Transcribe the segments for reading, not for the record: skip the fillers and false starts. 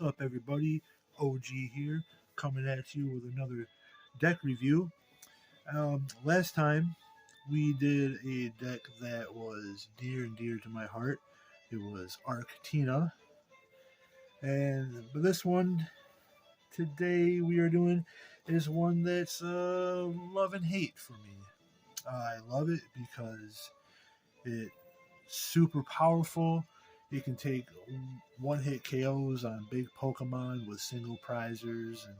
Up, everybody? OG here, coming at you with another deck review. Last time we did a deck that was dear and dear to my heart. It was Arctina, and this one today we are doing is one that's love and hate for me. I love it because it's super powerful. It can take one hit KOs on big Pokemon with single prizers and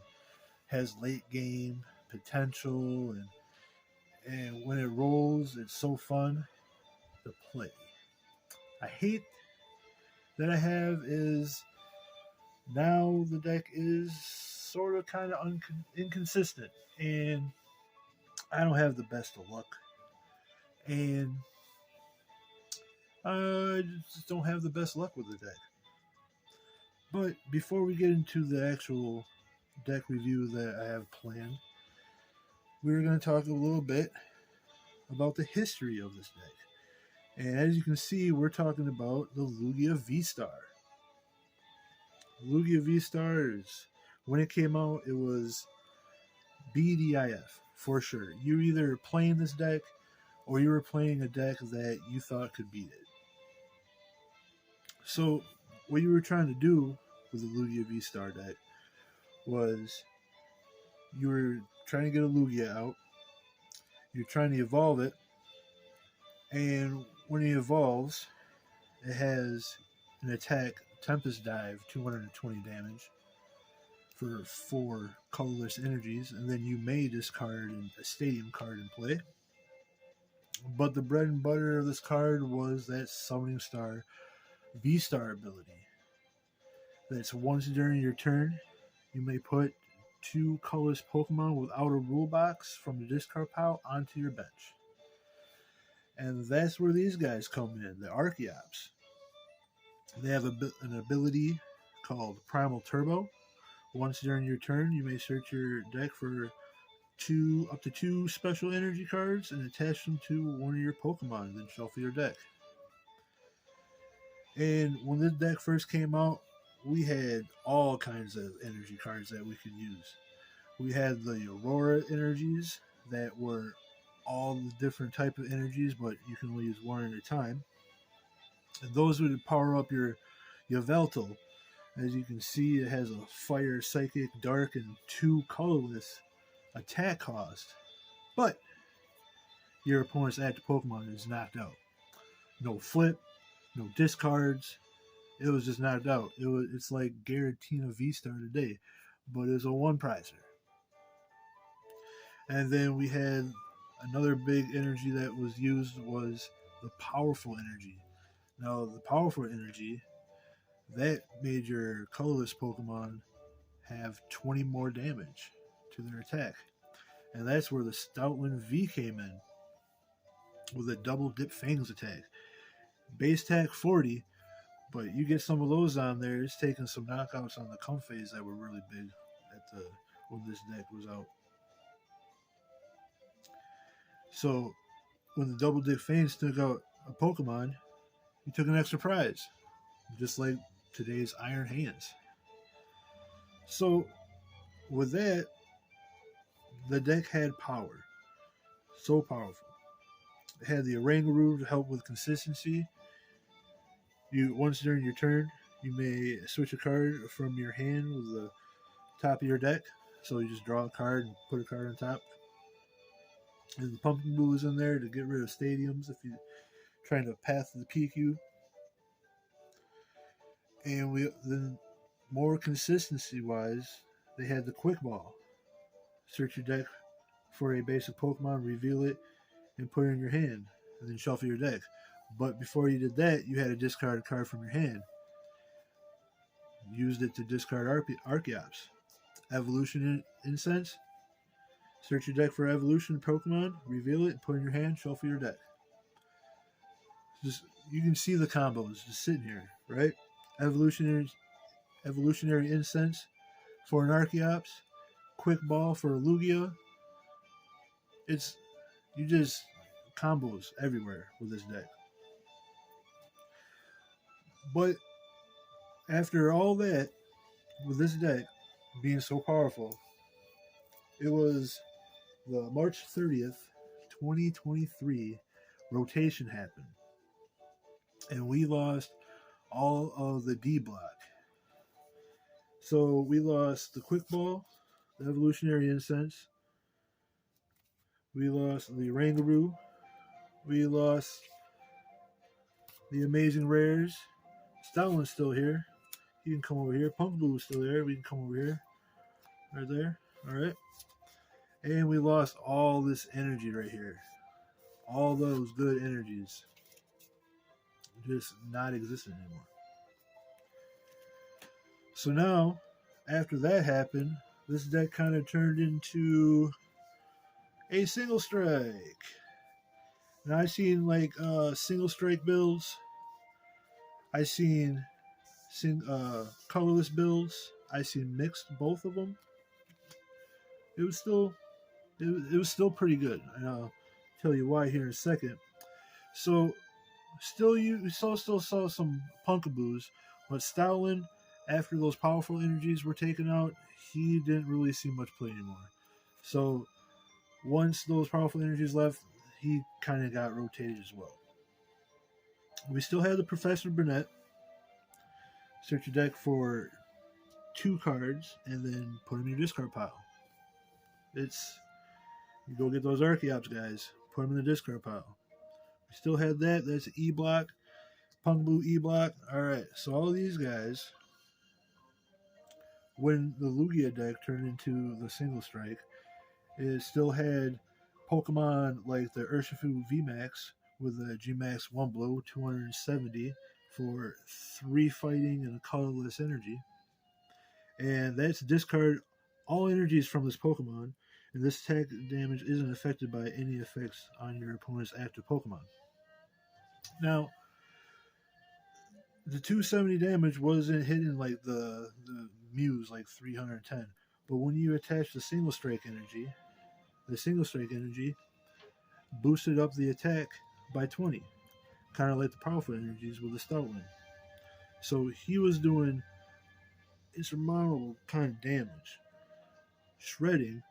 has late game potential, and when it rolls it's so fun to play. I hate that I have is now the deck is sort of kind of inconsistent, and I don't have the best of luck, and I just don't have the best luck with the deck. But before we get into the actual deck review that I have planned, we're going to talk a little bit about the history of this deck. And as you can see, we're talking about the Lugia Vstar. Lugia Vstar is, when it came out, it was BDIF for sure. You were either playing this deck or you were playing a deck that you thought could beat it. So, what you were trying to do with the Lugia Vstar deck was you were trying to get a Lugia out, you're trying to evolve it, and when it evolves, it has an attack Tempest Dive, 220 damage for 4 colorless energies, and then you may discard a stadium card in play. But the bread and butter of this card was that Summoning Star V-Star ability. That's once during your turn, you may put 2 colorless Pokemon without a rule box from the discard pile onto your bench. And that's where these guys come in, the Archeops. They have an ability called Primal Turbo. Once during your turn, you may search your deck for up to 2 special energy cards and attach them to one of your Pokemon, then shuffle your deck. And when this deck first came out, we had all kinds of energy cards that we could use. We had the Aurora energies that were all the different type of energies, but you can only use one at a time. And those would power up your Yveltal. As you can see, it has a Fire, Psychic, Dark, and 2 colorless attack cost. But your opponent's active Pokemon is knocked out. No flip, no discards. It was just knocked out. It's like Giratina V-Star today, but it's a one prizer. And then we had another big energy that was used was the powerful energy. Now the powerful energy that made your colorless Pokemon have 20 more damage to their attack. And that's where the Stoutland V came in with a double dip fangs attack. Base attack 40, but you get some of those on there. It's taking some knockouts on the Comphase that were really big when this deck was out. So when the double dip fangs took out a Pokemon, you took an extra prize, just like today's Iron Hands. So with that, the deck had power, so powerful. It had the Oranguru to help with consistency. Once during your turn, you may switch a card from your hand with the top of your deck. So you just draw a card and put a card on top. And the Pumpkin Boo is in there to get rid of stadiums if you're trying to path the PQ. And then more consistency wise, they had the Quick Ball. Search your deck for a basic Pokemon, reveal it, and put it in your hand, and then shuffle your deck. But before you did that, you had to discard a card from your hand. Used it to discard Archeops. Evolution Incense. Search your deck for Evolution Pokemon, reveal it, put it in your hand, shuffle your deck. You can see the combos just sitting here, right? Evolutionary Incense for an Archeops. Quick Ball for a Lugia. You just combos everywhere with this deck. But after all that, with this deck being so powerful, it was the March 30th, 2023 rotation happened, and we lost all of the D block. So we lost the Quick Ball, the Evolutionary Incense, we lost the Rangaroo, we lost the Amazing Rares. Stoutland's still here. He can come over here. Punkaboo's still there. We can come over here. Right there. Alright. And we lost all this energy right here. All those good energies. Just not existent anymore. So now, after that happened, this deck kind of turned into a single strike. And I seen like single strike builds. I seen colorless builds. I seen mixed both of them. It was still it was still pretty good, and I'll tell you why here in a second. So you still saw some Punkaboos, but Stoutland, after those powerful energies were taken out, he didn't really see much play anymore. So once those powerful energies left, he kind of got rotated as well. We still have the Professor Burnett. Search your deck for 2 cards and then put them in your discard pile. It's you go get those Archeops guys, put them in the discard pile. We still had that. That's E block, Punkaboo E block. All right, so all of these guys, when the Lugia deck turned into the single strike, it still had Pokemon like the Urshifu VMAX with a Gmax 1 blow, 270 for 3 fighting and a colorless energy. And that's discard all energies from this Pokemon, and this attack damage isn't affected by any effects on your opponent's active Pokemon. Now, the 270 damage wasn't hitting like the Muse like 310, but when you attach the single strike energy boosted up the attack by 20, kind of like the powerful energies with the Stoutland. So he was doing insurmountable kind of damage, shredding,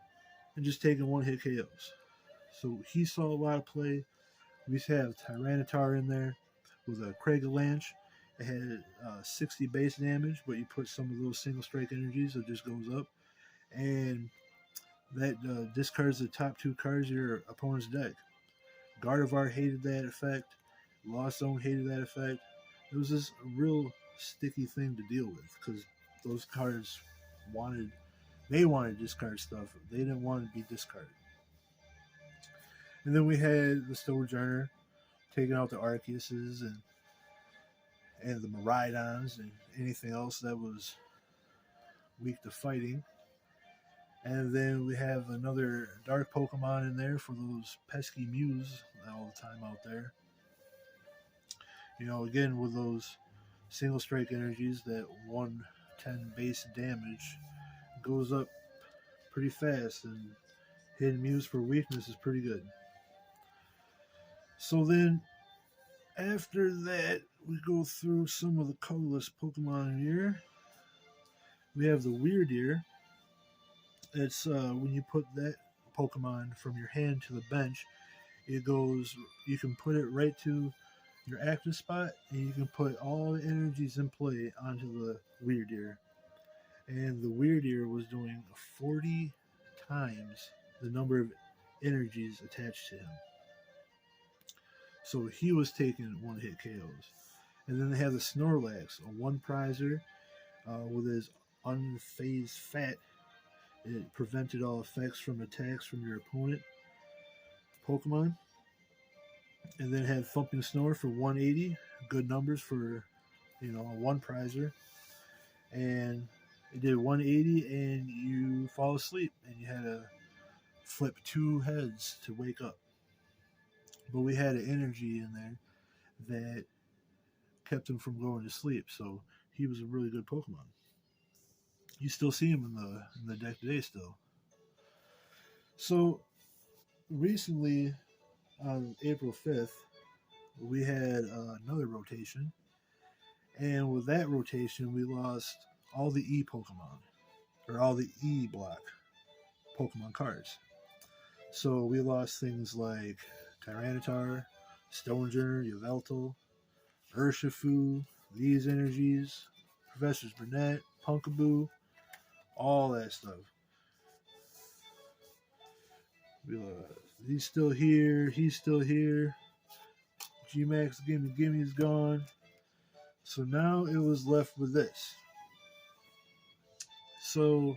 and just taking one hit KOs. So he saw a lot of play. We have Tyranitar in there with a Craigalanche. It had 60 base damage, but you put some of those single strike energies, it just goes up. And that discards the top 2 cards of your opponent's deck. Gardevoir hated that effect. Lost Zone hated that effect. It was just a real sticky thing to deal with because those cards wanted to discard stuff. They didn't want to be discarded. And then we had the Stonejourner taking out the Arceuses and the Miraidons and anything else that was weak to fighting. And then we have another dark Pokemon in there for those pesky Mews all the time out there. You know, again, with those single strike energies, that 110 base damage goes up pretty fast, and hitting Mews for weakness is pretty good. So then, after that, we go through some of the colorless Pokemon here. We have the Weirdeer. It's when you put that Pokemon from your hand to the bench, it goes, you can put it right to your active spot, and you can put all the energies in play onto the Weirdeer. And the Weirdeer was doing 40 times the number of energies attached to him. So he was taking one hit KOs. And then they have the Snorlax, a 1 prizer with his unfazed fat. It prevented all effects from attacks from your opponent Pokemon. And then had Thumping Snore for 180. Good numbers for, a 1 prizer. And it did 180 and you fall asleep and you had to flip 2 heads to wake up. But we had an energy in there that kept him from going to sleep. So he was a really good Pokemon. You still see him in the deck today still. So recently, on April 5th, we had another rotation. And with that rotation, we lost all the E Pokemon, or all the E block Pokemon cards. So we lost things like Tyranitar, Stonejourner, Yveltal, Urshifu, these energies, Professor Burnett, Punkaboo, all that stuff. We lost. He's still here. He's still here. G-Max Gimme Gimme's gone. So now it was left with this. So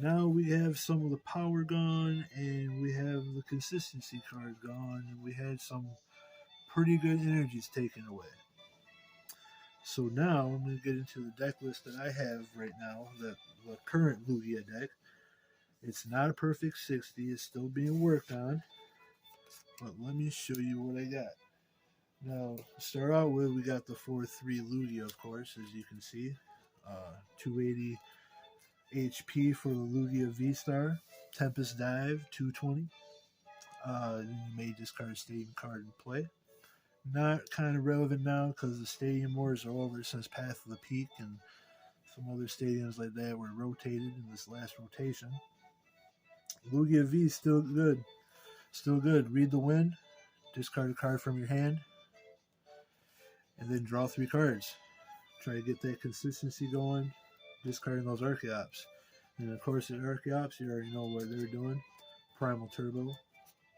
now we have some of the power gone, and we have the consistency card gone, and we had some pretty good energies taken away. So now I'm going to get into the deck list that I have right now, the current Lugia deck. It's not a perfect 60, it's still being worked on, but let me show you what I got. Now, to start out with, we got the 4-3 Lugia, of course, as you can see. 280 HP for the Lugia Vstar. Tempest Dive, 220. You may discard a stadium card and play. Not kind of relevant now because the stadium wars are over since Path of the Peak and some other stadiums like that were rotated in this last rotation. Lugia V still good. Still good. Read the wind. Discard a card from your hand. And then draw 3 cards. Try to get that consistency going. Discarding those Archeops. And of course, the Archeops, you already know what they're doing. Primal Turbo.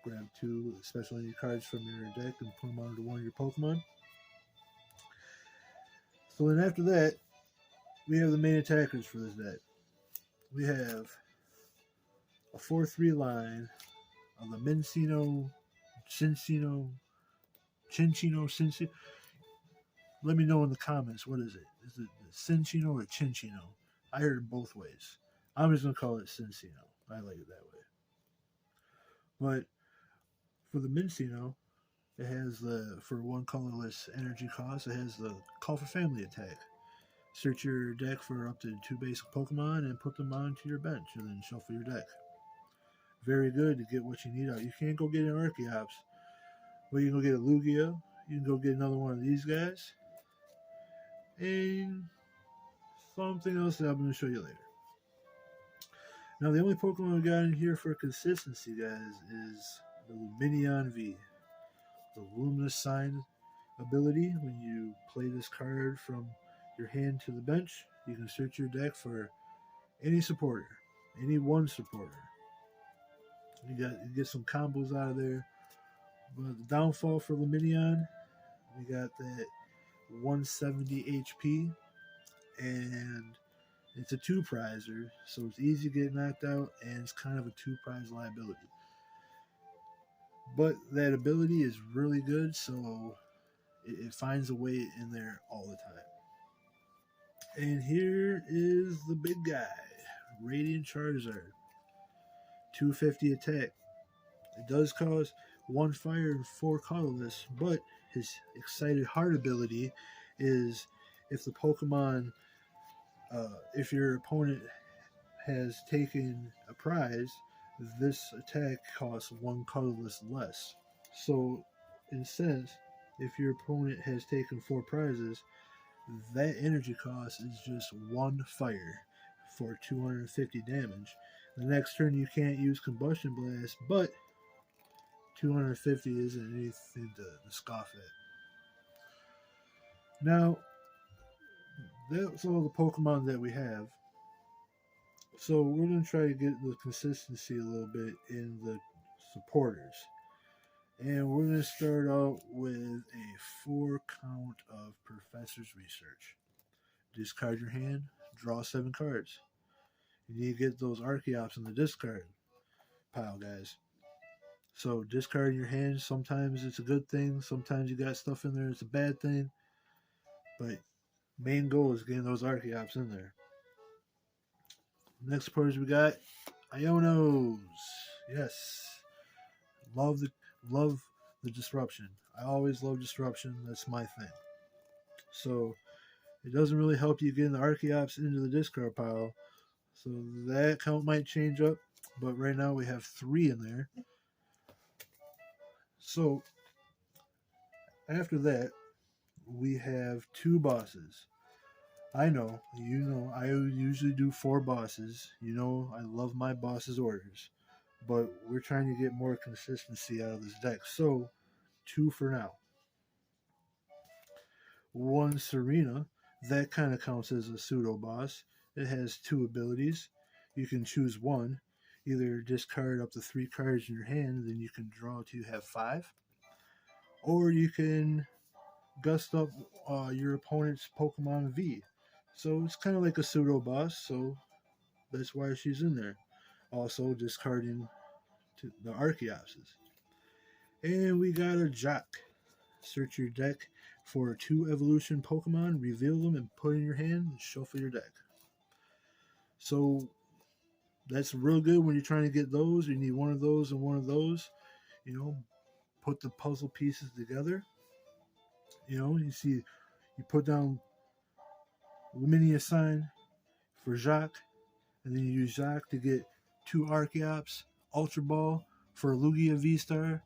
Grab 2 special energy cards from your deck and put them onto one of your Pokemon. So then after that, we have the main attackers for this deck. We have a 4-3 line of the Chinchino. Let me know in the comments, what is it? Is it Cinchino or Chinchino? I heard it both ways. I'm just going to call it Cinchino. I like it that way. But for the Mincino, it has the, for 1 colorless energy cost, it has the Call for Family attack. Search your deck for up to 2 basic Pokemon and put them onto your bench, and then shuffle your deck. Very good to get what you need out. You can't go get an Archeops, but you can go get a Lugia. You can go get another one of these guys. And something else that I'm going to show you later. Now, the only Pokemon we got in here for consistency, guys, is the Lumineon V. The Luminous Sign ability. When you play this card from your hand to the bench, you can search your deck for any supporter, any one supporter. You get some combos out of there. But the downfall for Lumineon, we got that 170 HP, and it's a 2-prizer, so it's easy to get knocked out, and it's kind of a 2-prize liability. But that ability is really good, so it finds a way in there all the time. And here is the big guy, Radiant Charizard. 250 attack. It does cause 1 fire and 4 colorless, but his Excited Heart ability is if the Pokemon, if your opponent has taken a prize, this attack costs 1 colorless less. So, in a sense, if your opponent has taken 4 prizes, that energy cost is just 1 fire for 250 damage. The next turn you can't use Combustion Blast, but 250 isn't anything to scoff at. Now, that's all the Pokemon that we have. So we're going to try to get the consistency a little bit in the supporters. And we're going to start out with a 4 count of Professor's Research. Discard your hand, draw 7 cards. You need to get those Archeops in the discard pile, guys. So discard your hand, sometimes it's a good thing, sometimes you got stuff in there it's a bad thing. But main goal is getting those Archeops in there. Next supporters we got Ionos. Yes. Love the disruption. I always love disruption. That's my thing. So it doesn't really help you getting the Archeops into the discard pile. So that count might change up. But right now we have 3 in there. So after that, we have 2 bosses. I know, I usually do 4 bosses. I love my boss's orders. But we're trying to get more consistency out of this deck. So, 2 for now. 1 Serena, that kind of counts as a pseudo boss. It has 2 abilities. You can choose one. Either discard up to 3 cards in your hand, then you can draw till you have 5. Or you can gust up your opponent's Pokemon V. So it's kind of like a pseudo boss, so that's why she's in there. Also, discarding the Archeopses. And we got a Jock. Search your deck for 2 evolution Pokemon, reveal them, and put in your hand, and shuffle your deck. So that's real good when you're trying to get those. You need one of those and one of those. Put the puzzle pieces together. You see, you put down Luminia Sign for Jacques, and then you use Jacques to get 2 Archeops, Ultra Ball for Lugia Vstar,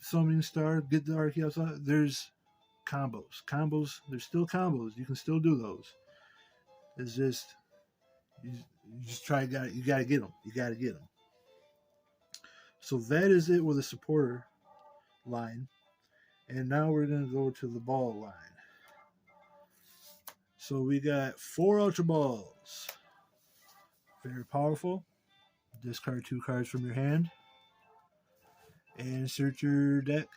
Summoning Star, get the Archeops out. There's combos. There's still combos. You can still do those. It's just you just try. You gotta get them. You gotta get them. So that is it with a supporter line, and now we're gonna go to the ball line. So we got 4 Ultra Balls. Very powerful. Discard 2 cards from your hand, and search your deck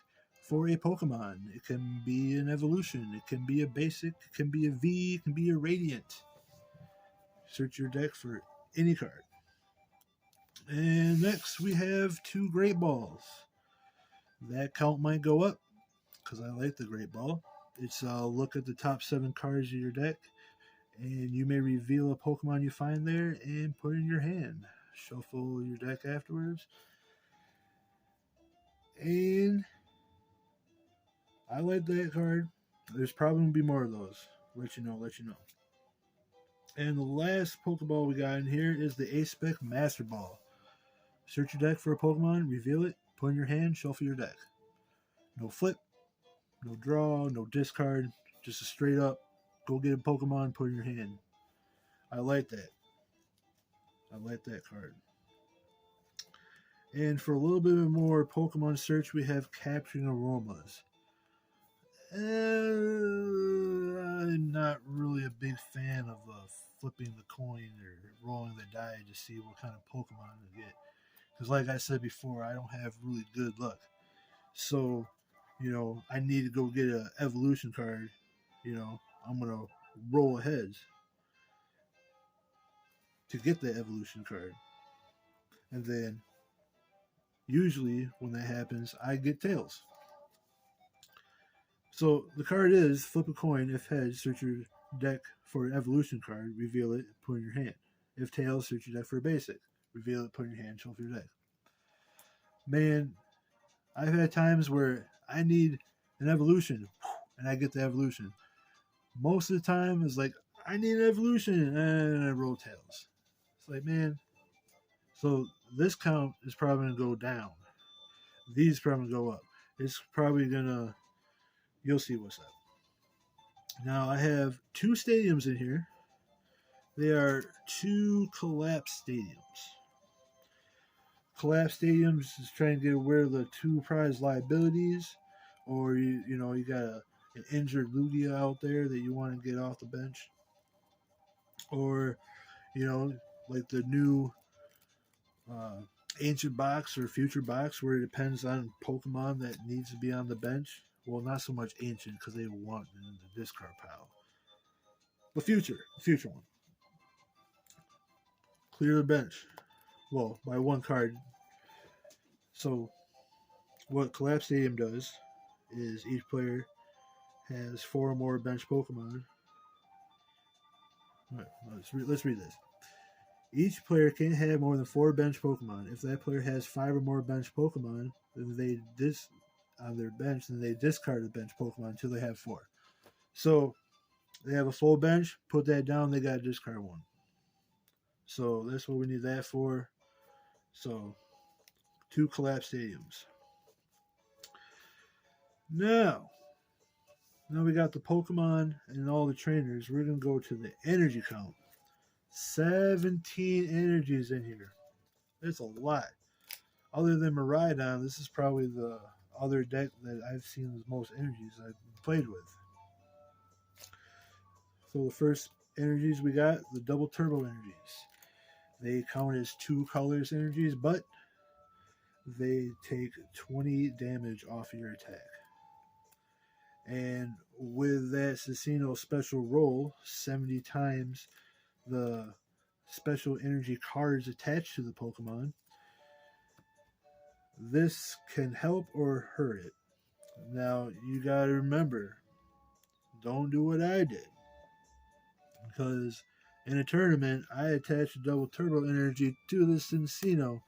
for a Pokemon. It can be an evolution. It can be a basic. It can be a V. It can be a Radiant. Search your deck for any card. And next we have 2 Great Balls. That count might go up because I like the Great Ball. It's look at the top 7 cards of your deck, and you may reveal a Pokemon you find there and put it in your hand. Shuffle your deck afterwards. And I like that card. There's probably going to be more of those. Let you know. And the last Pokeball we got in here is the A-Spec Master Ball. Search your deck for a Pokemon, reveal it, put in your hand, shuffle your deck. No flip, no draw, no discard, just a straight up, go get a Pokemon, put in your hand. I like that. I like that card. And for a little bit more Pokemon search, we have Capturing Aromas. I'm not really a big fan of flipping the coin or rolling the die to see what kind of Pokemon to get. Because like I said before, I don't have really good luck. So, I need to go get an evolution card. I'm going to roll heads to get the evolution card. And then, usually, when that happens, I get tails. So, the card is flip a coin. If heads, search your deck for an evolution card, reveal it, put it in your hand. If tails, search your deck for a basic. Reveal it, put it in your hand, shuffle your deck. Man, I've had times where I need an evolution, and I get the evolution. Most of the time, it's like, I need an evolution, and I roll tails. It's like, man. So this count is probably going to go down. These probably go up. It's probably going to, you'll see what's up. Now, I have 2 stadiums in here. They are 2 collapse stadiums. Collapse stadiums is trying to get aware of the 2 prize liabilities, or you got an injured Lugia out there that you want to get off the bench, or like the new ancient box or future box where it depends on Pokemon that needs to be on the bench. Well, not so much ancient because they want in the discard pile. The future one. Clear the bench. Well, by 1 card. So, what Collapse Stadium does is each player has 4 or more bench Pokemon. All right, let's read this. Each player can't have more than 4 bench Pokemon. If that player has 5 or more bench Pokemon, then on their bench, then they discard the bench Pokemon until they have 4. So they have a full bench. Put that down. They got to discard 1. So that's what we need that for. So 2 collapse stadiums. Now, Now we got the Pokemon and all the trainers. We're going to go to the energy count. 17 energies in here. That's a lot. Other than Miraidon, this is probably the other deck that I've seen the most energies I've played with. So the first energies we got, the double turbo energies. They count as 2 colors energies, but they take 20 damage off your attack. And with that Cicino special roll, 70 times the special energy cards attached to the Pokemon, this can help or hurt it. Now, you gotta remember, don't do what I did. Because in a tournament, I attached a double turbo energy to the Cincino,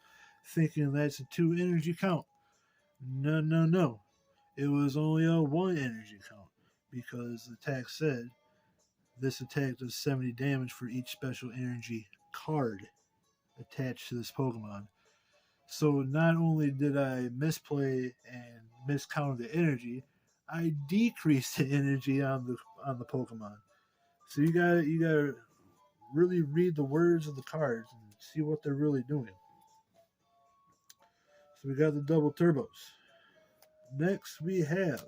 thinking that's a 2 energy count. No, no, no. It was only a 1 energy count. Because the attack said this attack does 70 damage for each special energy card attached to this Pokemon. So not only did I misplay and miscount the energy, I decreased the energy on the Pokemon. So you gotta really read the words of the cards and see what they're really doing. So we got the double turbos. Next we have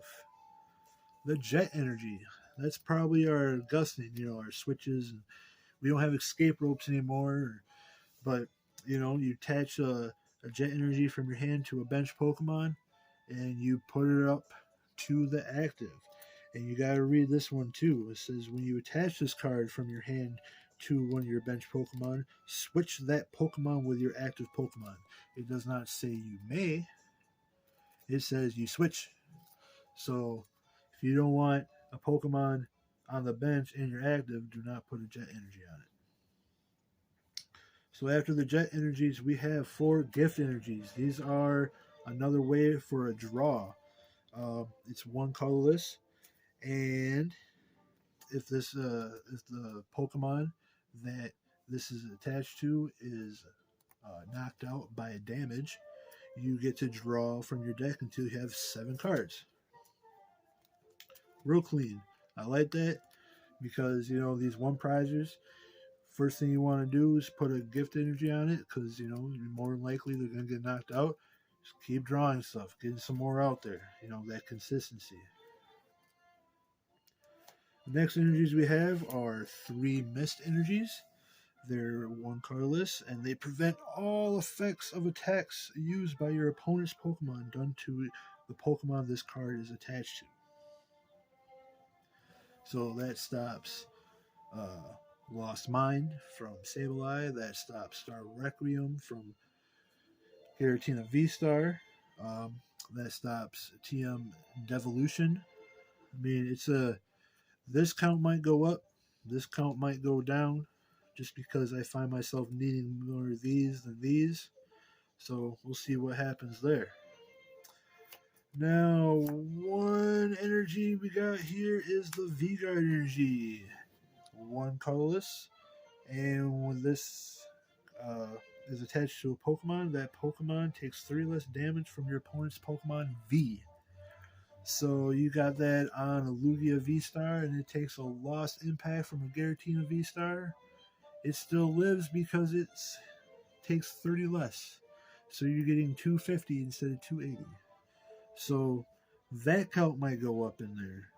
the jet energy. That's probably our gusting, our switches. And we don't have escape ropes anymore, but you attach a jet energy from your hand to a bench Pokemon, and you put it up to the active. And you got to read this one too. It says when you attach this card from your hand to one of your bench Pokemon, switch that Pokemon with your active Pokemon. It does not say you may. It says you switch. So if you don't want a Pokemon on the bench in your active, do not put a jet energy on it. So after the jet energies, we have 4 gift energies. These are another way for a draw. It's 1 colorless, and if the Pokemon that this is attached to is knocked out by a damage, you get to draw from your deck until you have 7 cards. Real clean. I like that because these 1 prizers. First thing you want to do is put a gift energy on it because more than likely they're going to get knocked out. Just keep drawing stuff, getting some more out there. That consistency. The next energies we have are 3 mist energies. They're 1 colorless, and they prevent all effects of attacks used by your opponent's Pokemon done to the Pokemon this card is attached to. So that stops Lost Mind from Sableye. That stops Star Requiem from Giratina Vstar. That stops TM Devolution. I mean, this count might go up, this count might go down, just because I find myself needing more of these than these. So we'll see what happens there. Now, 1 energy we got here is the V-Guard energy. 1 colorless, and when this is attached to a Pokemon, that Pokemon takes 3 less damage from your opponent's Pokemon V. So you got that on a Lugia Vstar, and it takes a lost impact from a Giratina Vstar. It still lives because it takes 30 less. So you're getting 250 instead of 280. So that count might go up in there.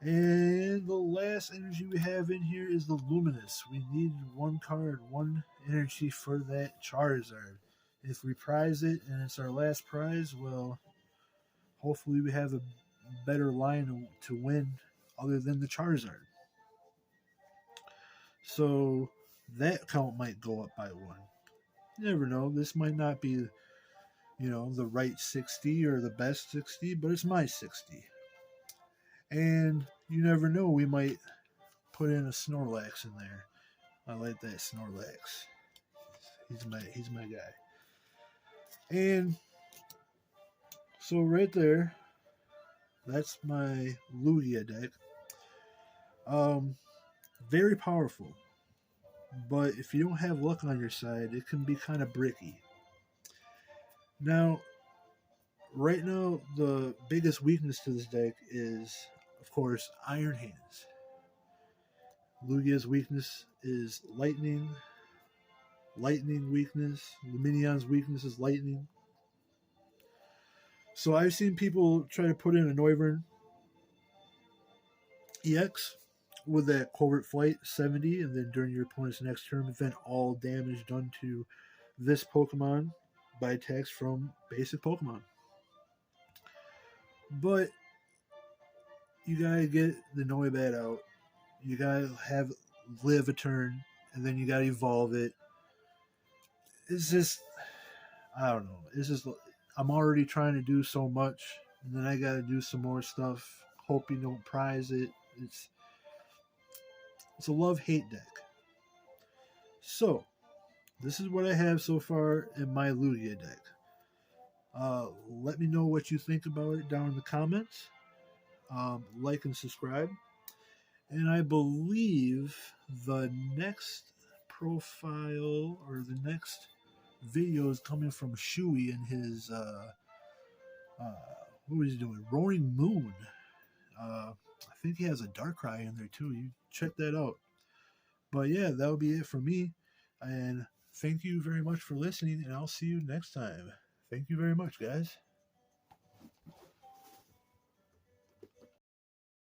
And the last energy we have in here is the Luminous. We need 1 card, 1 energy for that Charizard. If we prize it and it's our last prize, well, hopefully we have a better line to win other than the Charizard. So that count might go up by 1. You never know. This might not be, the right 60 or the best 60, but it's my 60. And you never know, we might put in a Snorlax in there. I like that Snorlax. He's my guy. And so right there, that's my Lugia deck. Very powerful. But if you don't have luck on your side, it can be kind of bricky. Now, Right now, the biggest weakness to this deck is, of course, Iron Hands. Lugia's weakness is Lightning. Lightning weakness. Luminion's weakness is Lightning. So I've seen people try to put in a Noivern EX with that Covert Flight 70, and then during your opponent's next turn, prevent all damage done to this Pokemon by attacks from basic Pokemon. But you gotta get the Noibat out. You gotta have live a turn, and then you gotta evolve it. It's just, I don't know. It's just, I'm already trying to do so much, and then I gotta do some more stuff. Hope you don't prize it. It's a love hate deck. So, this is what I have so far in my Lugia deck. Let me know what you think about it down in the comments. Like and subscribe. And I believe the next profile or the next video is coming from Shui and his what was he doing? Roaring Moon. I think he has a Darkrai in there too. You check that out. But yeah, that'll be it for me. And thank you very much for listening, and I'll see you next time. Thank you very much, guys.